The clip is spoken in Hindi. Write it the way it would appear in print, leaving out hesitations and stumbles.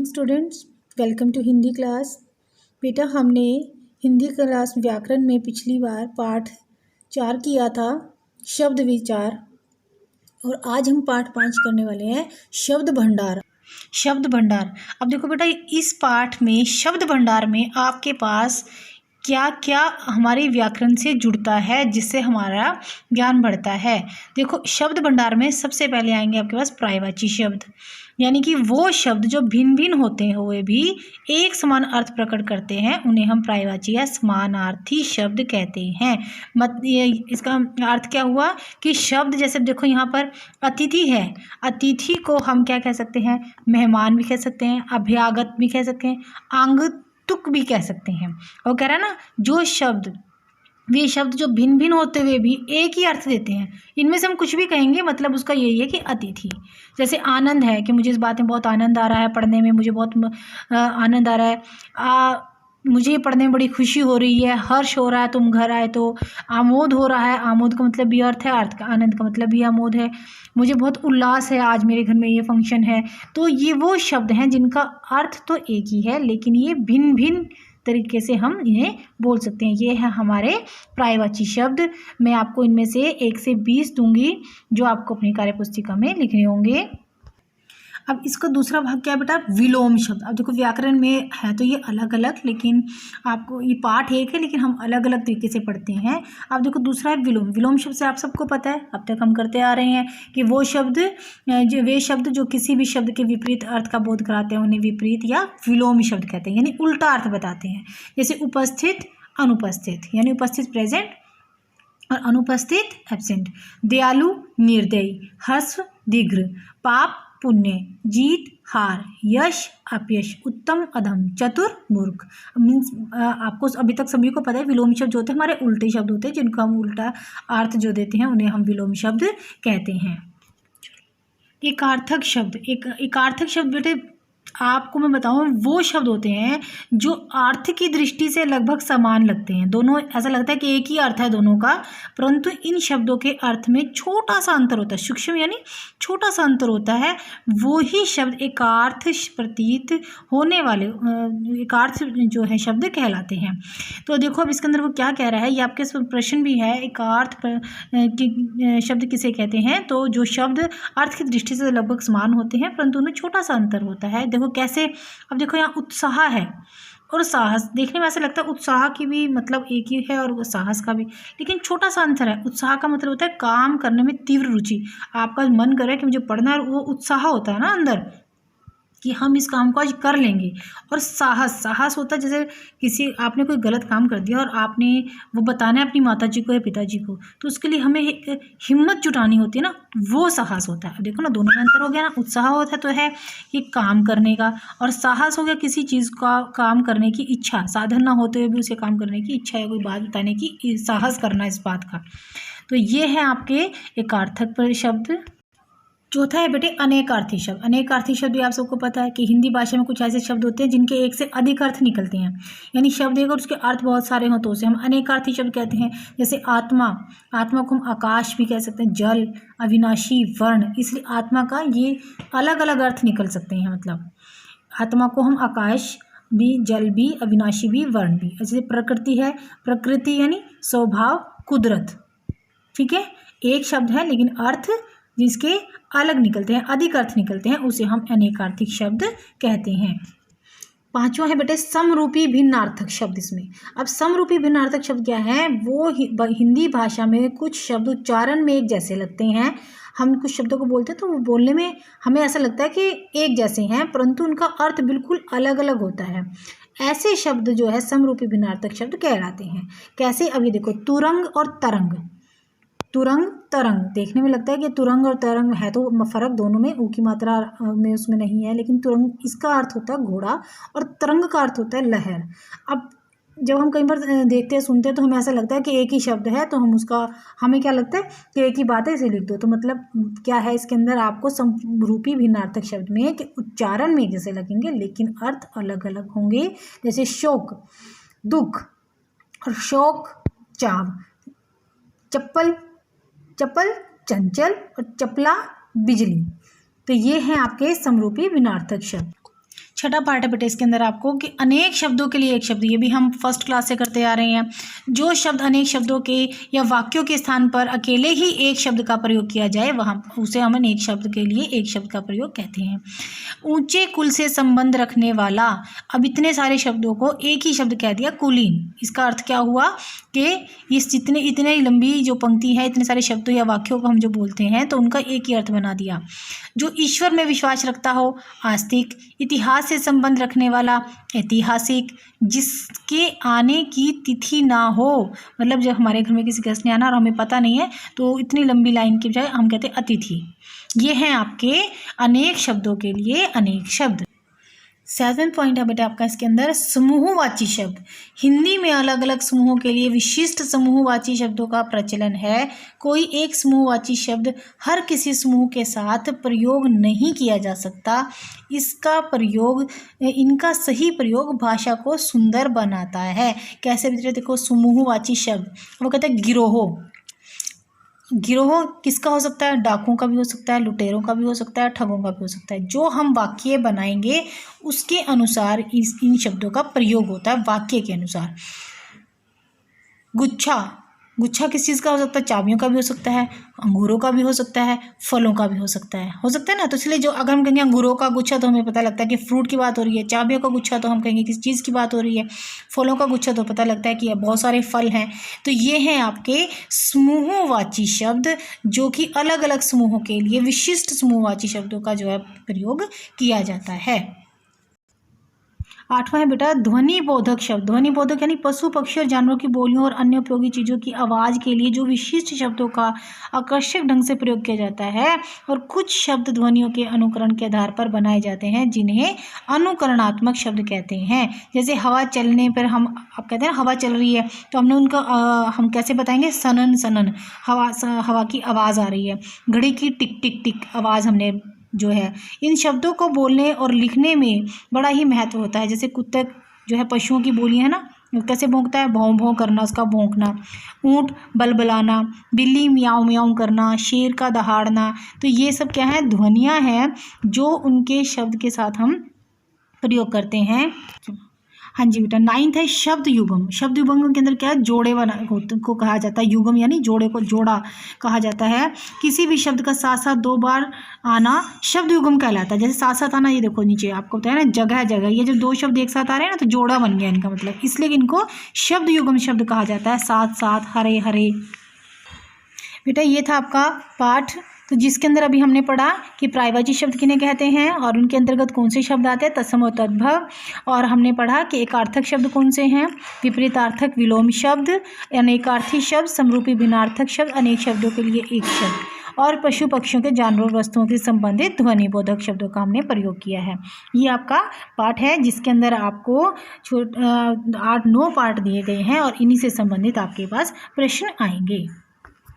Morning students, welcome to Hindi class. बेटा हमने हिंदी क्लास व्याकरण में पिछली बार पाठ 4 किया था शब्द विचार, और आज हम पाठ 5 करने वाले हैं शब्द भंडार। शब्द भंडार। अब देखो बेटा, इस पाठ में शब्द भंडार में आपके पास क्या क्या हमारे व्याकरण से जुड़ता है जिससे हमारा ज्ञान बढ़ता है। देखो, शब्द भंडार में सबसे पहले आएंगे आपके पास पर्यायवाची शब्द, यानी कि वो शब्द जो भिन्न भिन्न होते हुए भी एक समान अर्थ प्रकट करते हैं उन्हें हम पर्यायवाची या समानार्थी शब्द कहते हैं। इसका अर्थ क्या हुआ कि शब्द जैसे देखो यहाँ पर अतिथि है, अतिथि को हम क्या कह सकते हैं, मेहमान भी कह सकते हैं, अभ्यागत भी कह सकते हैं, आगंतुक भी कह सकते हैं। और कह रहा है ना, जो शब्द वे शब्द जो भिन्न भिन्न होते हुए भी एक ही अर्थ देते हैं, इनमें से हम कुछ भी कहेंगे मतलब उसका यही है कि अतिथि। जैसे आनंद है कि मुझे इस बात में बहुत आनंद आ रहा है, पढ़ने में मुझे बहुत आनंद आ रहा है, मुझे ये पढ़ने में बड़ी खुशी हो रही है, हर्ष हो रहा है तुम घर आए तो, आमोद हो रहा है, आमोद का मतलब भी अर्थ है, अर्थ का आनंद का मतलब भी आमोद है, मुझे बहुत उल्लास है, आज मेरे घर में ये फंक्शन है। तो ये वो शब्द हैं जिनका अर्थ तो एक ही है लेकिन ये भिन्न भिन्न तरीके से हम इन्हें बोल सकते हैं। ये है हमारे पर्यायवाची शब्द। मैं आपको इनमें से 1 से 20 दूंगी जो आपको अपनी कार्यपुस्तिका में लिखने होंगे। अब इसका दूसरा भाग क्या है बेटा, विलोम शब्द। अब देखो व्याकरण में है तो ये अलग अलग, लेकिन आपको ये पाठ एक है लेकिन हम अलग अलग तरीके से पढ़ते हैं। अब देखो दूसरा है विलोम। विलोम शब्द से आप सबको पता है, अब तक हम करते आ रहे हैं कि वो शब्द वे शब्द जो किसी भी शब्द के विपरीत अर्थ का बोध कराते हैं उन्हें विपरीत या विलोम शब्द कहते हैं, यानी उल्टा अर्थ बताते हैं। जैसे उपस्थित अनुपस्थित, यानी उपस्थित प्रेजेंट और अनुपस्थित एब्सेंट, दयालु निर्दयी, ह्रस्व दीर्घ, पाप पुण्य, जीत हार, यश अपयश, उत्तम अधम, चतुर मूर्ख। मीन्स आपको अभी तक सभी को पता है विलोम शब्द जो होते हैं हमारे उल्टे शब्द होते हैं, जिनको हम उल्टा अर्थ जो देते हैं उन्हें हम विलोम शब्द कहते हैं। एकार्थक शब्द। एकार्थक शब्द बेटे आपको मैं बताऊं वो शब्द होते हैं जो अर्थ की दृष्टि से लगभग समान लगते हैं, दोनों ऐसा लगता है कि एक ही अर्थ है दोनों का, परंतु इन शब्दों के अर्थ में छोटा सा अंतर होता है, सूक्ष्म यानी छोटा सा अंतर होता है। वो ही शब्द एकार्थ प्रतीत होने वाले एकार्थ जो है शब्द कहलाते हैं। तो देखो अब इसके अंदर वो क्या कह रहा है, ये आपके प्रश्न भी है, एकार्थ शब्द किसे कहते हैं। तो जो शब्द अर्थ की दृष्टि से लगभग समान होते हैं परंतु उनमें छोटा सा अंतर होता है। देखो कैसे, अब देखो यहाँ उत्साह है और साहस, देखने में ऐसा लगता है उत्साह की भी मतलब एक ही है और साहस का भी, लेकिन छोटा सा अंतर है। उत्साह का मतलब होता है काम करने में तीव्र रुचि, आपका मन कर रहा है कि मुझे पढ़ना है, वो उत्साह होता है ना अंदर कि हम इस काम को आज कर लेंगे। और साहस होता है जैसे किसी आपने कोई गलत काम कर दिया और आपने वो बताना है अपनी माताजी को या पिताजी को, तो उसके लिए हमें एक हिम्मत जुटानी होती है ना, वो साहस होता है। देखो ना, दोनों में अंतर हो गया ना। उत्साह होता है तो है कि काम करने का, और साहस हो गया किसी चीज़ का काम करने की इच्छा, साधन ना होते हुए भी उसे काम करने की इच्छा है, कोई बात बताने की साहस करना इस बात का। तो ये है आपके एकार्थक शब्द। चौथा है बेटे अनेकार्थी शब्द। अनेकार्थी शब्द भी आप सबको पता है कि हिंदी भाषा में कुछ ऐसे शब्द होते हैं जिनके एक से अधिक अर्थ निकलते हैं, यानी शब्द एक और उसके अर्थ बहुत सारे हों तो उसे हम अनेकार्थी शब्द कहते हैं। जैसे आत्मा, आत्मा को हम आकाश भी कह सकते हैं, जल, अविनाशी, वर्ण, इसलिए आत्मा का ये अलग अलग अर्थ निकल सकते हैं। मतलब आत्मा को हम आकाश भी, जल भी, अविनाशी भी, वर्ण भी। जैसे प्रकृति है, प्रकृति यानी स्वभाव, कुदरत, ठीक है, एक शब्द है लेकिन अर्थ जिसके अलग निकलते हैं, अधिक अर्थ निकलते हैं, उसे हम अनेकार्थिक शब्द कहते हैं। पांचवा है बेटे समरूपी भिन्नार्थक शब्द। इसमें अब समरूपी भिन्नार्थक शब्द क्या है, वो हिंदी भाषा में कुछ शब्द उच्चारण में एक जैसे लगते हैं, हम कुछ शब्दों को बोलते हैं तो वो बोलने में हमें ऐसा लगता है कि एक जैसे हैं परंतु उनका अर्थ बिल्कुल अलग अलग होता है। ऐसे शब्द जो है समरूपी भिन्नार्थक शब्द कहलाते हैं। कैसे, अब ये देखो, तुरंग और तरंग। तुरंग तरंग, देखने में लगता है कि तुरंग और तरंग है तो फर्क दोनों में ऊ की मात्रा में उसमें नहीं है, लेकिन तुरंग इसका अर्थ होता है घोड़ा और तरंग का अर्थ होता है लहर। अब जब हम कई बार देखते हैं सुनते हैं तो हमें ऐसा लगता है कि एक ही शब्द है, तो हमें क्या लगता है कि एक ही बात है इसे लिख दो। तो मतलब क्या है इसके अंदर, आपको समरूपी भिन्नार्थक शब्द में कि उच्चारण में जैसे लगेंगे लेकिन अर्थ अलग अलग होंगे। जैसे शोक दुख और शोक चाव, चप्पल चंचल और चपला बिजली। तो ये हैं आपके समरूपी भिन्नार्थक शब्द। छठा पार्ट है बेटे इसके अंदर आपको कि अनेक शब्दों के लिए एक शब्द, ये भी हम फर्स्ट क्लास से करते आ रहे हैं। जो शब्द अनेक शब्दों के या वाक्यों के स्थान पर अकेले ही एक शब्द का प्रयोग किया जाए वहाँ उसे हम अनेक शब्द के लिए एक शब्द का प्रयोग कहते हैं। ऊंचे कुल से संबंध रखने वाला, अब इतने सारे शब्दों को एक ही शब्द कह दिया कुलीन। इसका अर्थ क्या हुआ कि इस जितने इतने लंबी जो पंक्ति है, इतने सारे शब्दों या वाक्यों को हम जो बोलते हैं तो उनका एक ही अर्थ बना दिया। जो ईश्वर में विश्वास रखता हो आस्तिक, इतिहास से संबंध रखने वाला ऐतिहासिक, जिसके आने की तिथि ना हो, मतलब जब हमारे घर में किसी गेस्ट ने आना और हमें पता नहीं है तो इतनी लंबी लाइन के बजाय हम कहते हैं अतिथि। ये हैं आपके अनेक शब्दों के लिए अनेक शब्द। 7 पॉइंट है बेटा आपका इसके अंदर समूहवाची शब्द। हिंदी में अलग अलग समूहों के लिए विशिष्ट समूहवाची शब्दों का प्रचलन है। कोई एक समूहवाची शब्द हर किसी समूह के साथ प्रयोग नहीं किया जा सकता। इसका प्रयोग, इनका सही प्रयोग भाषा को सुंदर बनाता है। कैसे बेटा, देखो समूहवाची शब्द वो कहते हैं गिरोह। गिरोह किसका हो सकता है? डाकुओं का भी हो सकता है, लुटेरों का भी हो सकता है, ठगों का भी हो सकता है। जो हम वाक्य बनाएंगे उसके अनुसार इन शब्दों का प्रयोग होता है, वाक्य के अनुसार। गुच्छा, गुच्छा किस चीज़ का हो सकता है? चाबियों का भी हो सकता है, अंगूरों का भी हो सकता है, फलों का भी हो सकता है ना। तो इसलिए जो अगर हम कहेंगे अंगूरों का गुच्छा तो हमें पता लगता है कि फ्रूट की बात हो रही है, चाबियों का गुच्छा तो हम कहेंगे किस चीज़ की बात हो रही है, फलों का गुच्छा तो पता लगता है कि बहुत सारे फल हैं। तो ये हैं आपके समूहवाची शब्द जो कि अलग अलग समूहों के लिए विशिष्ट समूहवाची शब्दों का जो है प्रयोग किया जाता है। 8वां है बेटा ध्वनि बोधक शब्द। ध्वनि बोधक यानी पशु पक्षी और जानवरों की बोलियों और अन्य उपयोगी चीज़ों की आवाज़ के लिए जो विशिष्ट शब्दों का आकर्षक ढंग से प्रयोग किया जाता है। और कुछ शब्द ध्वनियों के अनुकरण के आधार पर बनाए जाते हैं जिन्हें अनुकरणात्मक शब्द कहते हैं। जैसे हवा चलने पर हम आप कहते हैं हवा चल रही है तो हमने उनका हम कैसे बताएंगे? सनन सनन, हवा की आवाज़ आ रही है। घड़ी की टिक टिक टिक आवाज़ हमने जो है। इन शब्दों को बोलने और लिखने में बड़ा ही महत्व होता है। जैसे कुत्ते जो है पशुओं की बोली है ना, कैसे भौंकता है? भौं भौं करना, उसका भौंकना। ऊँट बलबलाना, बिल्ली म्याऊं म्याऊं करना, शेर का दहाड़ना। तो ये सब क्या है? ध्वनियाँ हैं जो उनके शब्द के साथ हम प्रयोग करते हैं। हाँ जी बेटा 9th है शब्द युगम। शब्द युगम के अंदर क्या है? जोड़े बना को कहा जाता है। युगम यानी जोड़े को जोड़ा कहा जाता है। किसी भी शब्द का साथ साथ 2 बार आना शब्द युगम कहलाता है। जैसे साथ साथ आना, ये देखो नीचे आपको बताया ना, जगह जगह, ये जब 2 शब्द एक साथ आ रहे हैं ना तो जोड़ा बन गया इनका मतलब, इसलिए इनको शब्द युगम शब्द कहा जाता है। साथ साथ, हरे हरे। बेटा ये था आपका पाठ, तो जिसके अंदर अभी हमने पढ़ा कि पर्यायवाची शब्द किन्हें कहते हैं और उनके अंतर्गत कौन से शब्द आते हैं, तत्सम और तद्भव। और हमने पढ़ा कि एकार्थक शब्द कौन से हैं, विपरीतार्थक विलोम शब्द, अनेकार्थी शब्द, समरूपी भिन्नार्थक शब्द, अनेक शब्दों के लिए एक शब्द, और पशु पक्षियों के जानवरों वस्तुओं से संबंधित ध्वनि बोधक शब्दों का हमने प्रयोग किया है। ये आपका पाठ है जिसके अंदर आपको 8-9 पार्ट दिए गए हैं और इन्हीं से संबंधित आपके पास प्रश्न आएंगे।